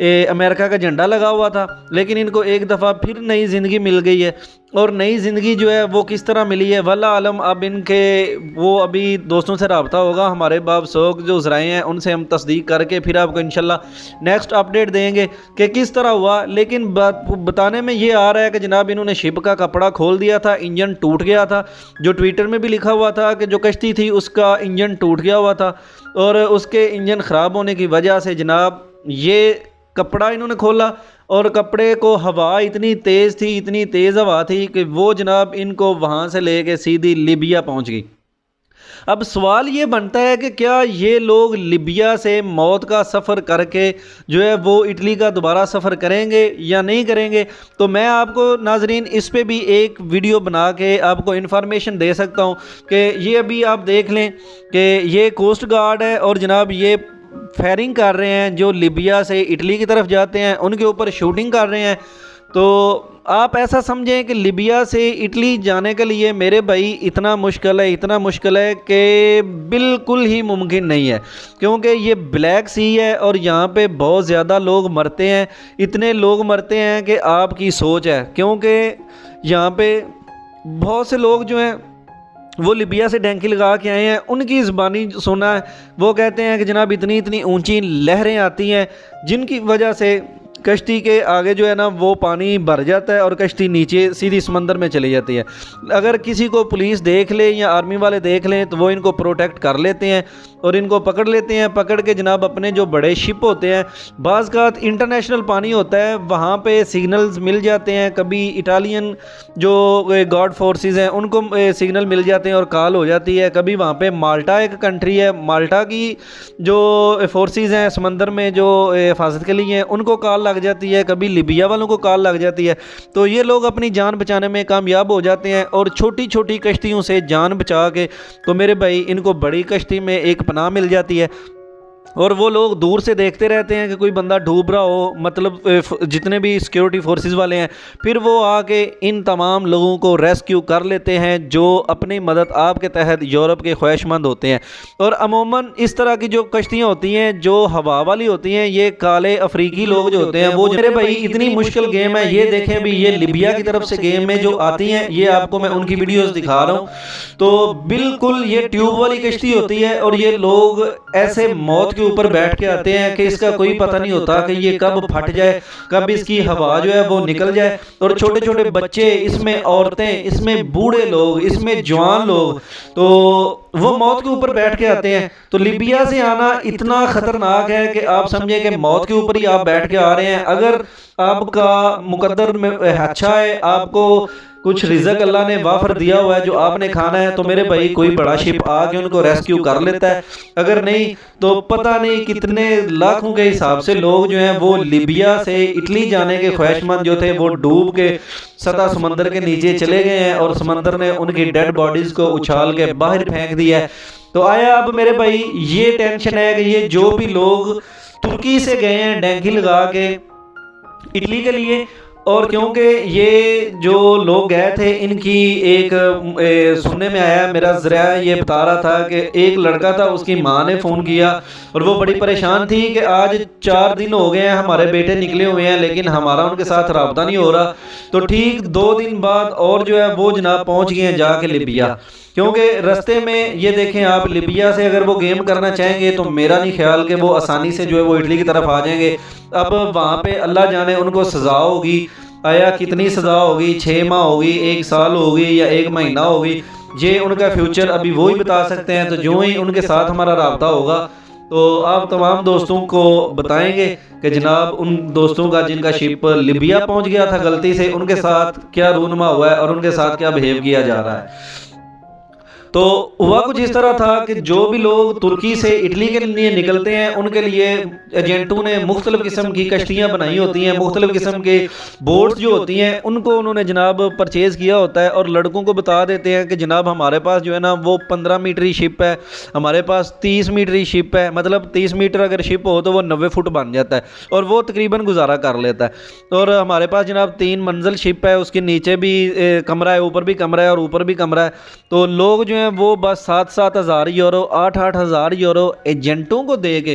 America का झंडा लगा हुआ था, लेकिन इनको एक दफ़ा फिर नई ज़िंदगी मिल गई है। और नई ज़िंदगी जो है वो किस तरह मिली है वल्लाह आलम। अब इनके वो अभी दोस्तों से रब्ता होगा, हमारे बाप सोख जो उजराए हैं उनसे हम तस्दीक करके फिर आपको इंशाल्लाह नेक्स्ट अपडेट देंगे कि किस तरह हुआ। लेकिन बताने में ये आ रहा है कि जनाब इन्होंने शिप का कपड़ा खोल दिया था, इंजन टूट गया था। जो ट्विटर में भी लिखा हुआ था कि जो कश्ती थी उसका इंजन टूट गया हुआ था, और उसके इंजन ख़राब होने की वजह से जनाब ये कपड़ा इन्होंने खोला, और कपड़े को हवा इतनी तेज़ थी, इतनी तेज़ हवा थी कि वो जनाब इनको वहाँ से लेके सीधी लीबिया पहुँच गई। अब सवाल ये बनता है कि क्या ये लोग लीबिया से मौत का सफ़र करके जो है वो इटली का दोबारा सफ़र करेंगे या नहीं करेंगे। तो मैं आपको नाजरीन इस पे भी एक वीडियो बना के आपको इन्फॉर्मेशन दे सकता हूँ कि ये अभी आप देख लें कि ये कोस्ट गार्ड है और जनाब ये फायरिंग कर रहे हैं, जो लीबिया से इटली की तरफ जाते हैं उनके ऊपर शूटिंग कर रहे हैं। तो आप ऐसा समझें कि लीबिया से इटली जाने के लिए मेरे भाई इतना मुश्किल है कि बिल्कुल ही मुमकिन नहीं है, क्योंकि ये ब्लैक सी है और यहाँ पे बहुत ज़्यादा लोग मरते हैं। इतने लोग मरते हैं कि आपकी सोच है, क्योंकि यहाँ पे बहुत से लोग जो हैं वो लीबिया से डैंकी लगा के आए हैं। उनकी ज़बानी सुना है, वो कहते हैं कि जनाब इतनी इतनी ऊंची लहरें आती हैं जिनकी वजह से कश्ती के आगे जो है ना वो पानी भर जाता है और कश्ती नीचे सीधी समंदर में चली जाती है। अगर किसी को पुलिस देख ले या आर्मी वाले देख लें तो वो इनको प्रोटेक्ट कर लेते हैं और इनको पकड़ लेते हैं। पकड़ के जनाब अपने जो बड़े शिप होते हैं, बाज़ का इंटरनेशनल पानी होता है, वहाँ पे सिग्नल्स मिल जाते हैं। कभी इटालियन जो गॉड फोर्सेस हैं उनको सिग्नल मिल जाते हैं और कॉल हो जाती है। कभी वहाँ पे माल्टा एक कंट्री है, माल्टा की जो फोर्सेस हैं समंदर में जो हिफाजत के लिए हैं उनको कॉल लग जाती है। कभी लीबिया वालों को कॉल लग जाती है। तो ये लोग अपनी जान बचाने में कामयाब हो जाते हैं और छोटी छोटी कश्तियों से जान बचा के तो मेरे भाई इनको बड़ी कश्ती में एक पनाह मिल जाती है। और वो लोग दूर से देखते रहते हैं कि कोई बंदा डूब रहा हो, मतलब जितने भी सिक्योरिटी फोर्सेस वाले हैं, फिर वो आके इन तमाम लोगों को रेस्क्यू कर लेते हैं जो अपनी मदद आपके तहत यूरोप के ख्वाहिशमंद होते हैं। और अमूमन इस तरह की जो कश्तियाँ होती हैं जो हवा वाली होती हैं, ये काले अफ्रीकी लोग जो होते हैं वो मेरे भाई इतनी मुश्किल गेम है। ये देखें अभी ये लीबिया की तरफ से गेम में जो आती हैं, ये आपको मैं उनकी वीडियोस दिखा रहा हूँ। तो बिल्कुल ये ट्यूब वाली कश्ती होती है और ये लोग ऐसे मौत ऊपर बैठ के आते हैं कि इसका कोई पता नहीं होता कि ये कब फट जाए, कब इसकी हवा जो है वो निकल जाए। और छोटे छोटे बच्चे, इसमें औरतें, इसमें बूढ़े लोग, इसमें जवान लोग, तो वो मौत के ऊपर बैठ के आते हैं। तो लीबिया से आना इतना खतरनाक है कि आप समझे कि मौत के ऊपर ही आप बैठ के आ रहे हैं। अगर आपका मुकद्दर में अच्छा है, आपको कुछ रिज़्क अल्लाह ने वाफर दिया हुआ है जो आपने खाना है, तो मेरे भाई कोई बड़ा शिप आके उनको रेस्क्यू कर लेता है। अगर नहीं तो पता नहीं कितने लाखों के हिसाब से लोग जो हैं वो लीबिया से इटली जाने के ख्वाहिशमंद जो थे वो डूब के सतह समंदर के नीचे चले गए हैं और समंदर ने उनकी डेड बॉडीज़ को उछाल के बाहर फेंक दिया है। तो आया अब मेरे भाई ये टेंशन है कि ये जो भी लोग तुर्की से गए हैं डैंकी लगा के इटली के लिए, और क्योंकि ये जो लोग गए थे इनकी एक सुनने में आया, मेरा ज़रिया ये बता रहा था कि एक लड़का था, उसकी माँ ने फ़ोन किया और वो बड़ी परेशान थी कि आज 4 दिन हो गए हैं हमारे बेटे निकले हुए हैं लेकिन हमारा उनके साथ राब्ता नहीं हो रहा। तो ठीक 2 दिन बाद और जो है वो जनाब पहुँच गए हैं जाके लीबिया, क्योंकि रास्ते में ये देखें आप लीबिया से अगर वो गेम करना चाहेंगे तो मेरा नहीं ख्याल कि वो आसानी से जो है वो इटली की तरफ आ जाएंगे। अब वहाँ पे अल्लाह जाने उनको सज़ा होगी, आया कितनी सज़ा होगी, 6 माह होगी, 1 साल होगी या 1 महीना होगी, ये उनका फ्यूचर अभी वो ही बता सकते हैं। तो जो ही उनके साथ हमारा राब्ता होगा तो आप तमाम दोस्तों को बताएंगे कि जनाब उन दोस्तों का जिनका शिप लीबिया पहुंच गया था गलती से, उनके साथ क्या रूनमा हुआ है और उनके साथ क्या बिहेव किया जा रहा है। तो हुआ कुछ इस तरह था कि जो भी लोग तुर्की से इटली के लिए निकलते हैं उनके लिए एजेंटों ने मुख्तलिफ़ किस्म की कश्तियाँ बनाई होती हैं, मुख्तलिफ़ किस्म के बोट्स जो होती हैं उनको उन्होंने जनाब परचेज़ किया होता है और लड़कों को बता देते हैं कि जनाब हमारे पास जो है ना वो 15 मीटरी शिप है, हमारे पास 30 मीटरी शिप है, मतलब 30 मीटर अगर शिप हो तो वो 90 फुट बन जाता है और वो तकरीबन गुजारा कर लेता है। और हमारे पास जनाब 3 मंजिल शिप है, उसके नीचे भी कमरा है, ऊपर भी कमरा है और ऊपर भी कमरा है। तो लोग जो वो बस 7-7 हज़ार यूरो 8-8 हज़ार यूरो एजेंटों को दे के